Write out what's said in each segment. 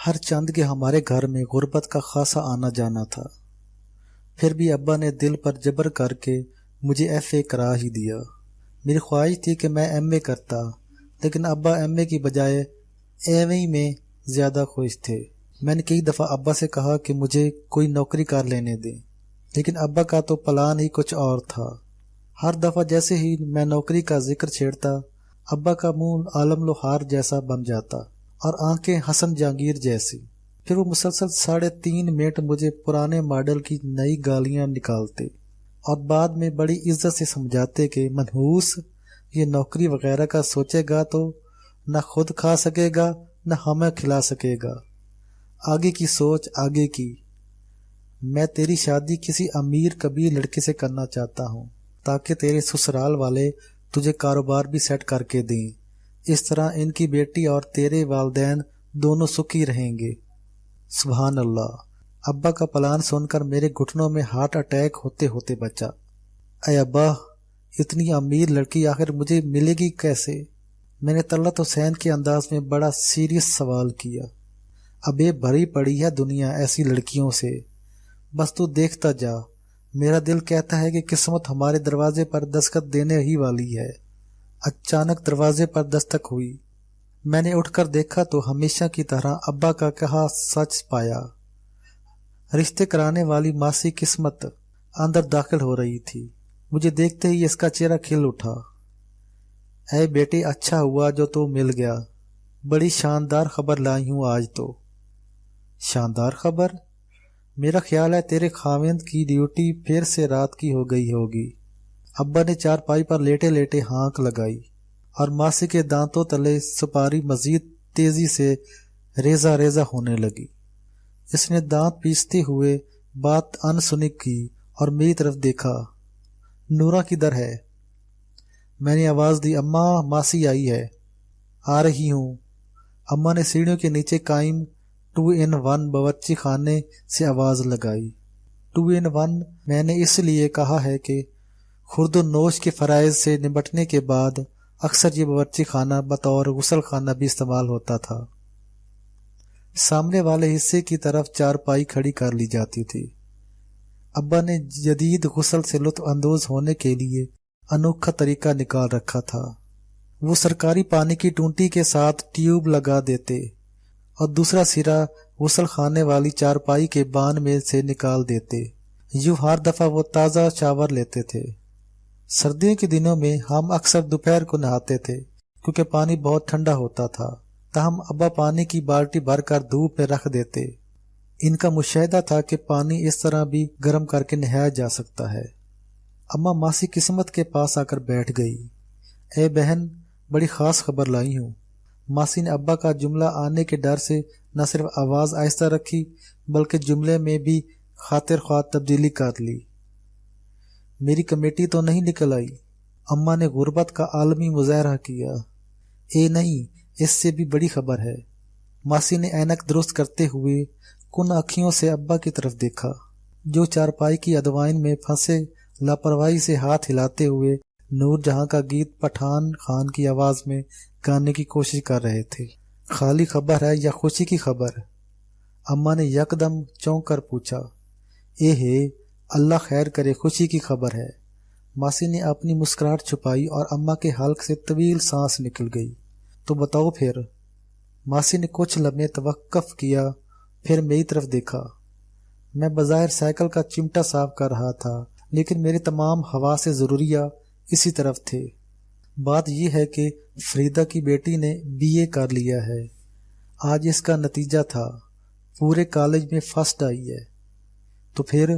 ہر چند کے ہمارے گھر میں غربت کا خاصا آنا جانا تھا، پھر بھی ابا نے دل پر جبر کر کے مجھے ایف اے کرا ہی دیا۔ میری خواہش تھی کہ میں ایم اے کرتا، لیکن ابا ایم اے کی بجائے ایم اے میں زیادہ خوش تھے۔ میں نے کئی دفعہ ابا سے کہا کہ مجھے کوئی نوکری کر لینے دیں، لیکن ابا کا تو پلان ہی کچھ اور تھا۔ ہر دفعہ جیسے ہی میں نوکری کا ذکر چھیڑتا، ابا کا منہ عالم لوہار جیسا بن جاتا اور آنکھیں حسن جہانگیر جیسی۔ پھر وہ مسلسل 3.5 منٹ مجھے پرانے ماڈل کی نئی گالیاں نکالتے اور بعد میں بڑی عزت سے سمجھاتے کہ منحوس یہ نوکری وغیرہ کا سوچے گا تو نہ خود کھا سکے گا نہ ہمیں کھلا سکے گا، آگے کی سوچ آگے کی۔ میں تیری شادی کسی امیر کبیر لڑکے سے کرنا چاہتا ہوں تاکہ تیرے سسرال والے تجھے کاروبار بھی سیٹ کر کے دیں، اس طرح ان کی بیٹی اور تیرے والدین دونوں سکھی رہیں گے۔ سبحان اللہ! ابا کا پلان سن کر میرے گھٹنوں میں ہارٹ اٹیک ہوتے ہوتے بچا۔ اے ابا، اتنی امیر لڑکی آخر مجھے ملے گی کیسے؟ میں نے طلعت حسین کے انداز میں بڑا سیریس سوال کیا۔ ابے بھری پڑی ہے دنیا ایسی لڑکیوں سے، بس تو دیکھتا جا۔ میرا دل کہتا ہے کہ قسمت ہمارے دروازے پر دستخط دینے ہی والی ہے۔ اچانک دروازے پر دستک ہوئی۔ میں نے اٹھ کر دیکھا تو ہمیشہ کی طرح ابا کا کہا سچ پایا۔ رشتے کرانے والی ماسی قسمت اندر داخل ہو رہی تھی۔ مجھے دیکھتے ہی اس کا چہرہ کھل اٹھا۔ اے بیٹے، اچھا ہوا جو تو مل گیا، بڑی شاندار خبر لائی ہوں آج تو۔ شاندار خبر؟ میرا خیال ہے تیرے خاوند کی ڈیوٹی پھر سے رات کی ہو گئی ہوگی۔ ابا نے چارپائی پر لیٹے لیٹے ہانک لگائی اور ماسی کے دانتوں تلے سپاری مزید تیزی سے ریزہ ریزہ ہونے لگی۔ اس نے دانت پیستے ہوئے بات ان سنی کی اور میری طرف دیکھا۔ نورا کدھر ہے؟ میں نے آواز دی، اماں ماسی آئی ہے۔ آ رہی ہوں۔ اماں نے سیڑھیوں کے نیچے قائم 2-in-1 باورچی خانے سے آواز لگائی۔ 2-in-1 میں نے اس لیے کہا ہے کہ خورد و نوش کے فرائض سے نمٹنے کے بعد اکثر یہ باورچی خانہ بطور غسل خانہ بھی استعمال ہوتا تھا۔ سامنے والے حصے کی طرف چارپائی کھڑی کر لی جاتی تھی۔ ابا نے جدید غسل سے لطف اندوز ہونے کے لیے انوکھا طریقہ نکال رکھا تھا۔ وہ سرکاری پانی کی ٹونٹی کے ساتھ ٹیوب لگا دیتے اور دوسرا سرا غسل خانے والی چارپائی کے بان میں سے نکال دیتے۔ یوں ہر دفعہ وہ تازہ شاور لیتے تھے۔ سردیوں کے دنوں میں ہم اکثر دوپہر کو نہاتے تھے کیونکہ پانی بہت ٹھنڈا ہوتا تھا، تاہم ابا پانی کی بالٹی بھر کر دھوپ میں رکھ دیتے۔ ان کا مشاہدہ تھا کہ پانی اس طرح بھی گرم کر کے نہایا جا سکتا ہے۔ اماں ماسی قسمت کے پاس آ کر بیٹھ گئی۔ اے بہن، بڑی خاص خبر لائی ہوں۔ ماسی نے ابا کا جملہ آنے کے ڈر سے نہ صرف آواز آہستہ رکھی بلکہ جملے میں بھی خاطر خواہ تبدیلی کر لی۔ میری کمیٹی تو نہیں نکل آئی؟ اماں نے غربت کا عالمی مظاہرہ کیا۔ اے نہیں، اس سے بھی بڑی خبر ہے۔ ماسی نے اینک درست کرتے ہوئے کن اکھیوں سے ابا کی طرف دیکھا، جو چارپائی کی ادوائن میں پھنسے لاپرواہی سے ہاتھ ہلاتے ہوئے نور جہاں کا گیت پٹھان خان کی آواز میں گانے کی کوشش کر رہے تھے۔ خالی خبر ہے یا خوشی کی خبر؟ اماں نے یکدم چونک کر پوچھا۔ اے ہے، اللہ خیر کرے، خوشی کی خبر ہے۔ ماسی نے اپنی مسکراہٹ چھپائی اور اماں کے حلق سے طویل سانس نکل گئی۔ تو بتاؤ پھر۔ ماسی نے کچھ لمحے توقف کیا، پھر میری طرف دیکھا۔ میں بظاہر سائیکل کا چمٹا صاف کر رہا تھا، لیکن میرے تمام حواس ضروریہ اسی طرف تھے۔ بات یہ ہے کہ فریدہ کی بیٹی نے BA کر لیا ہے۔ آج اس کا نتیجہ تھا، پورے کالج میں فرسٹ آئی ہے۔ تو پھر؟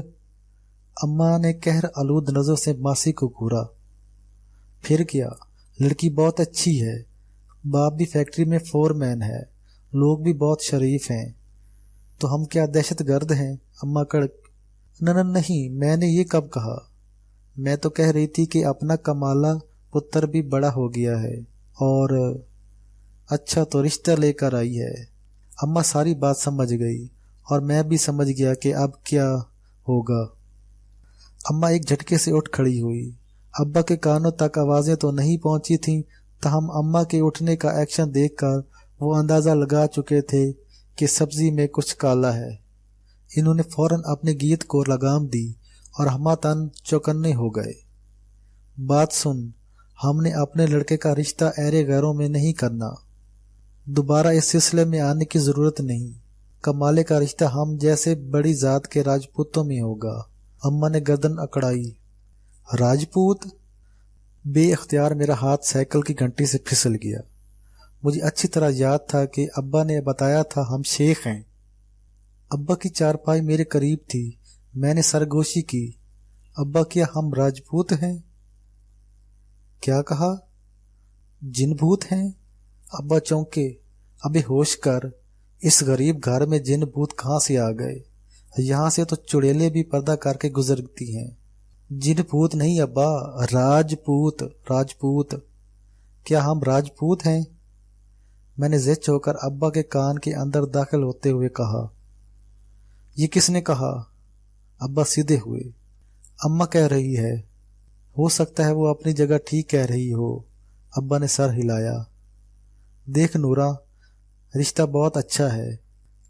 اماں نے قہر آلود نظروں سے ماسی کو گھورا۔ پھر کیا؟ لڑکی بہت اچھی ہے، باپ بھی فیکٹری میں فورمین ہے، لوگ بھی بہت شریف ہیں۔ تو ہم کیا دہشت گرد ہیں؟ اماں کڑک۔ نہیں، میں نے یہ کب کہا؟ میں تو کہہ رہی تھی کہ اپنا کمالہ پتر بھی بڑا ہو گیا ہے اور اچھا تو رشتہ لے کر آئی ہے۔ اماں ساری بات سمجھ گئی اور میں بھی سمجھ گیا کہ اب کیا ہوگا۔ اماں ایک جھٹکے سے اٹھ کھڑی ہوئی۔ ابا کے کانوں تک آوازیں تو نہیں پہنچی تھیں، تاہم اماں کے اٹھنے کا ایکشن دیکھ کر وہ اندازہ لگا چکے تھے کہ سبزی میں کچھ کالا ہے۔ انہوں نے فوراً اپنے گیت کو لگام دی اور ہماتن چوکنے ہو گئے۔ بات سن، ہم نے اپنے لڑکے کا رشتہ ایرے غیروں میں نہیں کرنا، دوبارہ اس سلسلے میں آنے کی ضرورت نہیں۔ کمالے کا رشتہ ہم جیسے بڑی ذات کے راجپوتوں میں ہوگا۔ اماں نے گردن اکڑائی۔ راجپوت؟ بے اختیار میرا ہاتھ سائیکل کی گھنٹی سے پھسل گیا۔ مجھے اچھی طرح یاد تھا کہ ابا نے بتایا تھا ہم شیخ ہیں۔ ابا کی چارپائی میرے قریب تھی۔ میں نے سرگوشی کی۔ ابا کیا ہم راجپوت ہیں؟ کیا کہا؟ جن بھوت ہیں؟ ابا چونکے۔ ابے ہوش کر، اس غریب گھر میں جن بھوت کہاں سے آ گئے؟ یہاں سے تو چڑیلیں بھی پردہ کر کے گزرتی ہیں۔ جن بھوت نہیں ابا، راجپوت۔ راجپوت؟ کیا ہم راجپوت ہیں؟ میں نے زچ ہو کر ابا کے کان کے اندر داخل ہوتے ہوئے کہا۔ یہ کس نے کہا؟ ابا سیدھے ہوئے۔ اماں کہہ رہی ہے۔ ہو سکتا ہے وہ اپنی جگہ ٹھیک کہہ رہی ہو۔ ابا نے سر ہلایا۔ دیکھ نورا، رشتہ بہت اچھا ہے،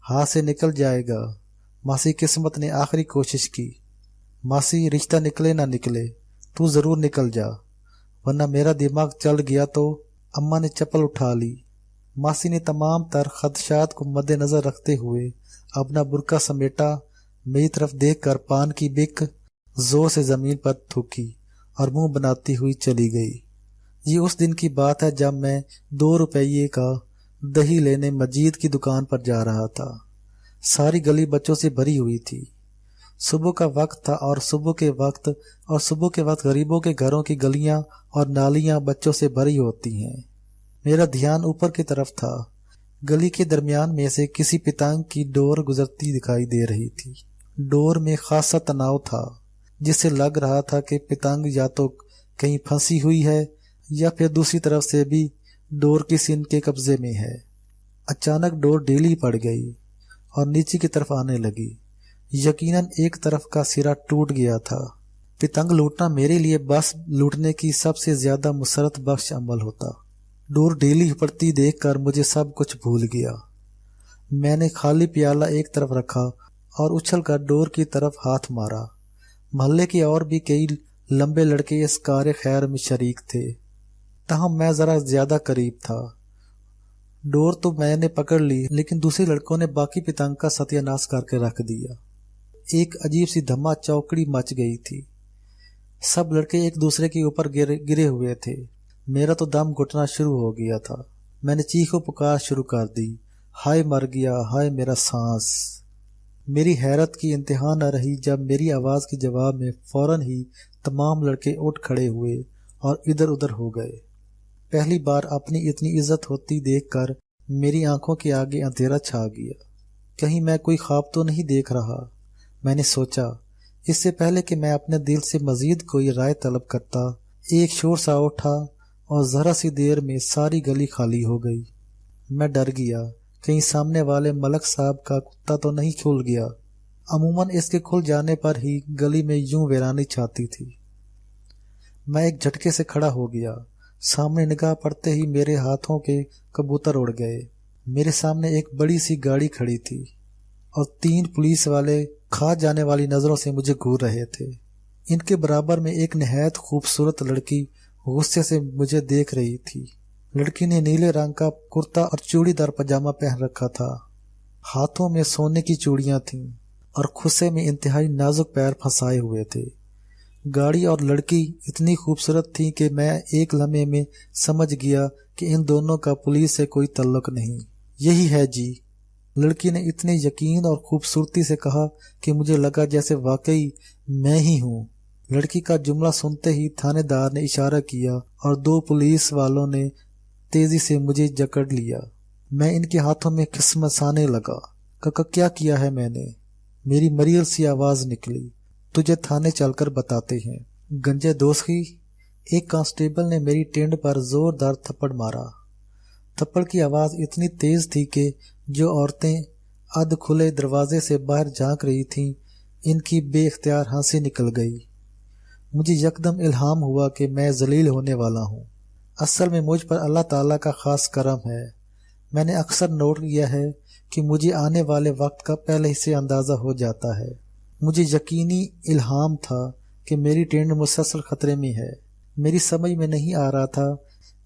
ہاتھ سے نکل جائے گا۔ ماسی قسمت نے آخری کوشش کی۔ ماسی، رشتہ نکلے نہ نکلے، تو ضرور نکل جا، ورنہ میرا دماغ چل گیا تو۔ اماں نے چپل اٹھا لی۔ ماسی نے تمام تر خدشات کو مد نظر رکھتے ہوئے اپنا برقع سمیٹا، میری طرف دیکھ کر پان کی بک زور سے زمین پر تھوکی اور منہ بناتی ہوئی چلی گئی۔ یہ اس دن کی بات ہے جب میں 2 روپیے کا دہی لینے مجید کی دکان پر جا رہا تھا۔ ساری گلی بچوں سے بھری ہوئی تھی۔ صبح کا وقت تھا اور صبح کے وقت غریبوں کے گھروں کی گلیاں اور نالیاں بچوں سے بھری ہوتی ہیں۔ میرا دھیان اوپر کی طرف تھا۔ گلی کے درمیان میں سے کسی پتنگ کی ڈور گزرتی دکھائی دے رہی تھی۔ ڈور میں خاصا تناؤ تھا، جس سے لگ رہا تھا کہ پتنگ یا تو کہیں پھنسی ہوئی ہے یا پھر دوسری طرف سے بھی ڈور کسی ان کے قبضے میں ہے۔ اچانک ڈور ڈھیلی پڑ گئی اور نیچے کی طرف آنے لگی۔ یقیناً ایک طرف کا سرا ٹوٹ گیا تھا۔ پتنگ لوٹنا میرے لیے بس لوٹنے کی سب سے زیادہ مسرت بخش عمل ہوتا۔ ڈور ڈھیلی پڑتی دیکھ کر مجھے سب کچھ بھول گیا۔ میں نے خالی پیالہ ایک طرف رکھا اور اچھل کر ڈور کی طرف ہاتھ مارا۔ محلے کے اور بھی کئی لمبے لڑکے اس کار خیر میں شریک تھے، تاہم میں ذرا زیادہ قریب تھا۔ ڈور تو میں نے پکڑ لی، لیکن دوسرے لڑکوں نے باقی پتنگ کا ستیہ ناش کر کے رکھ دیا۔ ایک عجیب سی دھما چوکڑی مچ گئی تھی۔ سب لڑکے ایک دوسرے کے اوپر گرے ہوئے تھے۔ میرا تو دم گھٹنا شروع ہو گیا تھا۔ میں نے چیخ و پکار شروع کر دی، ہائے مر گیا، ہائے میرا سانس۔ میری حیرت کی انتہا نہ رہی جب میری آواز کے جواب میں فوراً ہی تمام لڑکے اٹھ کھڑے ہوئے اور ادھر ادھر ہو گئے۔ پہلی بار اپنی اتنی عزت ہوتی دیکھ کر میری آنکھوں کے آگے اندھیرا چھا گیا۔ کہیں میں کوئی خواب تو نہیں دیکھ رہا، میں نے سوچا۔ اس سے پہلے کہ میں اپنے دل سے مزید کوئی رائے طلب کرتا، ایک شور سا اٹھا اور ذرا سی دیر میں ساری گلی خالی ہو گئی۔ میں ڈر گیا، کہیں سامنے والے ملک صاحب کا کتا تو نہیں کھل گیا۔ عموماً اس کے کھل جانے پر ہی گلی میں یوں ویرانی چھاتی تھی۔ میں ایک جھٹکے سے کھڑا ہو گیا۔ سامنے نگاہ پڑتے ہی میرے ہاتھوں کے کبوتر اڑ گئے۔ میرے سامنے ایک بڑی سی گاڑی کھڑی تھی اور 3 پولیس والے کھا جانے والی نظروں سے مجھے گھور رہے تھے۔ ان کے برابر میں ایک نہایت خوبصورت لڑکی غصے سے مجھے دیکھ رہی تھی۔ لڑکی نے نیلے رنگ کا کرتا اور چوڑی دار پاجامہ پہن رکھا تھا۔ ہاتھوں میں سونے کی چوڑیاں تھیں اور کھسے میں انتہائی نازک پیر پھنسائے ہوئے تھے۔ گاڑی اور لڑکی اتنی خوبصورت تھی کہ میں ایک لمحے میں سمجھ گیا کہ ان دونوں کا پولیس سے کوئی تعلق نہیں۔ یہی ہے جی، لڑکی نے اتنے یقین اور خوبصورتی سے کہا کہ مجھے لگا جیسے واقعی میں ہی ہوں۔ لڑکی کا جملہ سنتے ہی تھانے دار نے اشارہ کیا اور 2 پولیس والوں نے تیزی سے مجھے جکڑ لیا۔ میں ان کے ہاتھوں میں کھسمسانے لگا۔ ککا کیا کیا ہے میں نے؟ میری مریل سی آواز نکلی۔ تجھے تھانے چل کر بتاتے ہیں۔ گنجے دوستی، ایک کانسٹیبل نے میری ٹینڈ پر زوردار تھپڑ مارا۔ تھپڑ کی آواز اتنی تیز تھی کہ جو عورتیں ادھ کھلے دروازے سے باہر جھانک رہی تھیں، ان کی بے اختیار ہنسی نکل گئی۔ مجھے یکدم الہام ہوا کہ میں ذلیل ہونے والا ہوں۔ اصل میں مجھ پر اللہ تعالیٰ کا خاص کرم ہے۔ میں نے اکثر نوٹ کیا ہے کہ مجھے آنے والے وقت کا پہلے ہی سے اندازہ ہو جاتا ہے۔ مجھے یقینی الہام تھا کہ میری ٹرین مسلسل خطرے میں ہے۔ میری سمجھ میں نہیں آ رہا تھا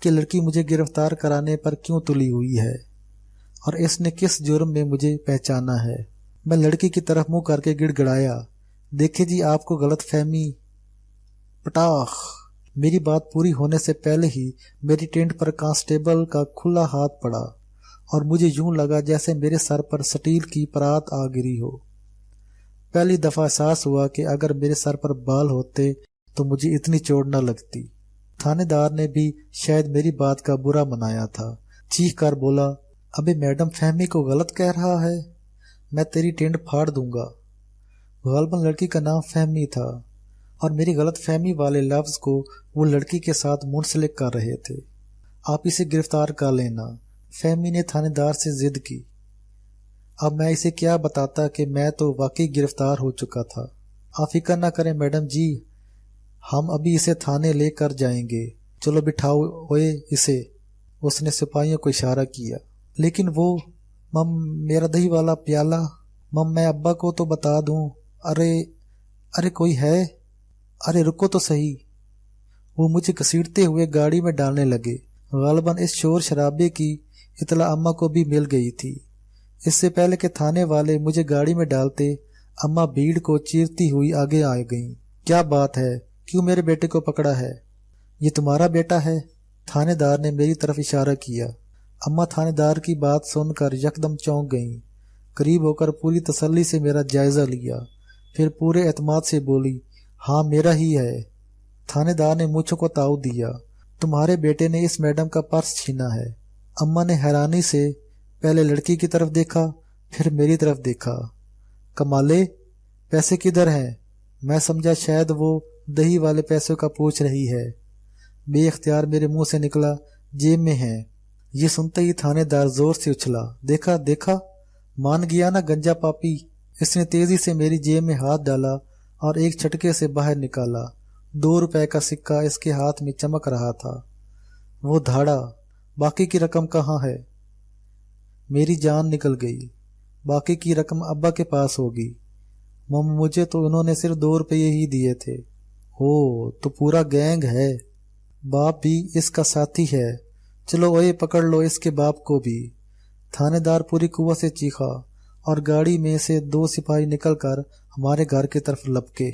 کہ لڑکی مجھے گرفتار کرانے پر کیوں تلی ہوئی ہے اور اس نے کس جرم میں مجھے پہچانا ہے۔ میں لڑکی کی طرف منہ کر کے گڑ گڑایا، دیکھیں جی آپ کو غلط فہمی۔ پٹاخ! میری بات پوری ہونے سے پہلے ہی میری ٹینٹ پر کانسٹیبل کا کھلا ہاتھ پڑا اور مجھے یوں لگا جیسے میرے سر پر سٹیل کی پرات آ گری ہو۔ پہلی دفعہ احساس ہوا کہ اگر میرے سر پر بال ہوتے تو مجھے اتنی چوٹ نہ لگتی۔ تھانے دار نے بھی شاید میری بات کا برا منایا تھا، چیخ کر بولا، ابے میڈم فہمی کو غلط کہہ رہا ہے، میں تیری ٹینٹ پھاڑ دوں گا۔ غالباً لڑکی کا نام فہمی تھا اور میری غلط فہمی والے لفظ کو وہ لڑکی کے ساتھ منسلک کر رہے تھے۔ آپ اسے گرفتار کر لینا، فہمی نے تھانے دار سے ضد کی۔ اب میں اسے کیا بتاتا کہ میں تو واقعی گرفتار ہو چکا تھا۔ آپ فکر نہ کریں میڈم جی، ہم ابھی اسے تھانے لے کر جائیں گے، چلو بٹھاؤ ہوئے اسے۔ اس نے سپاہیوں کو اشارہ کیا۔ لیکن وہ میرا دہی والا پیالہ، میں ابا کو تو بتا دوں۔ ارے کوئی ہے؟ ارے رکو تو صحیح۔ وہ مجھے گھسیٹتے ہوئے گاڑی میں ڈالنے لگے۔ غالباً اس شور شرابے کی اطلاع اماں کو بھی مل گئی تھی۔ اس سے پہلے کہ تھانے والے مجھے گاڑی میں ڈالتے، اماں بھیڑ کو چیرتی ہوئی آگے آ گئیں۔ کیا بات ہے، کیوں میرے بیٹے کو پکڑا ہے؟ یہ تمہارا بیٹا ہے؟ تھانے دار نے میری طرف اشارہ کیا۔ اماں تھانے دار کی بات سن کر یکدم چونک گئیں، قریب ہو کر پوری تسلی سے میرا جائزہ لیا، پھر پورے اعتماد سے بولی، ہاں میرا ہی ہے۔ تھانے دار نے مجھ کو تاؤ دیا، تمہارے بیٹے نے اس میڈم کا پرس چھینا ہے۔ اماں نے حیرانی سے پہلے لڑکی کی طرف دیکھا، پھر میری طرف دیکھا۔ کمالے، پیسے کدھر ہیں؟ میں سمجھا شاید وہ دہی والے پیسوں کا پوچھ رہی ہے۔ بے اختیار میرے منہ سے نکلا، جیب میں ہیں۔ یہ سنتے ہی تھانے دار زور سے اچھلا، دیکھا مان گیا نا گنجا پاپی۔ اس نے تیزی سے میری جیب میں ہاتھ ڈالا اور ایک چھٹکے سے باہر نکالا۔ 2 روپے کا سکہ اس کے ہاتھ میں چمک رہا تھا۔ وہ دھاڑا، باقی کی رقم کہاں ہے؟ میری جان نکل گئی۔ باقی کی رقم ابا کے پاس ہوگی، مجھے تو انہوں نے صرف 2 روپے ہی دیے تھے۔ تو پورا گینگ ہے، باپ بھی اس کا ساتھی ہے، چلو اوئے پکڑ لو اس کے باپ کو بھی۔ تھانے دار پوری قوت سے چیخا اور گاڑی میں سے 2 سپاہی نکل کر ہمارے گھر کی طرف لپکے۔